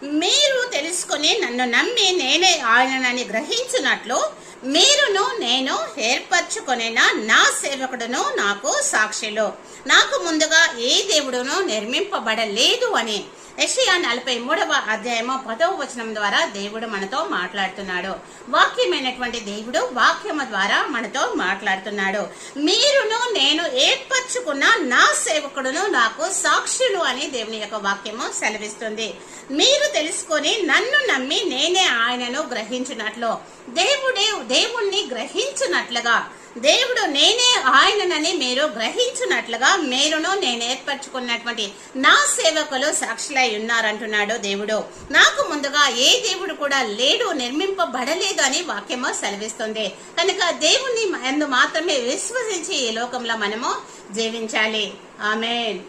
మీరు తెలుసుకొని నన్ను నమ్మి నేనే ఆయనని గ్రహించినట్లు మీరును నేను ఏర్పరచుకొనిన నా సేవకుడును నాకు సాక్షులు. నాకు ముందుగా ఏ దేవుడును నిర్మింపబడలేదు అని యెషయా 43వ అధ్యాయము 10వ వచనం ద్వారా దేవుడు మనతో మాట్లాడుతున్నాడు. వాక్యమైనటువంటి దేవుడు వాక్యము ద్వారా మనతో మాట్లాడుతున్నాడు. మీరును నేను ఏర్పరచుకున్న నా సేవకుడును నాకు సాక్షులు అని దేవుని యొక్క వాక్యము సెలవిస్తుంది. మీరు తెలుసుకొని నన్ను నమ్మి నేనే ఆయనను గ్రహించినట్లు, దేవుణ్ణి గ్రహించినట్లుగా, దేవుడు నేనే ఆయననని మీరు గ్రహించినట్లుగా మీరును నేను ఏర్పరచుకున్నటువంటి నా సేవకులు సాక్షులై ఉన్నారంటున్నాడు దేవుడు. నాకు ముందుగా ఏ దేవుడు కూడా లేడు, నిర్మింపబడలేదు అని వాక్యము సెలవిస్తుంది. కనుక దేవుణ్ణి ఎందు మాత్రమే విశ్వసించి ఈ లోకంలో మనము జీవించాలి. ఆమేన్.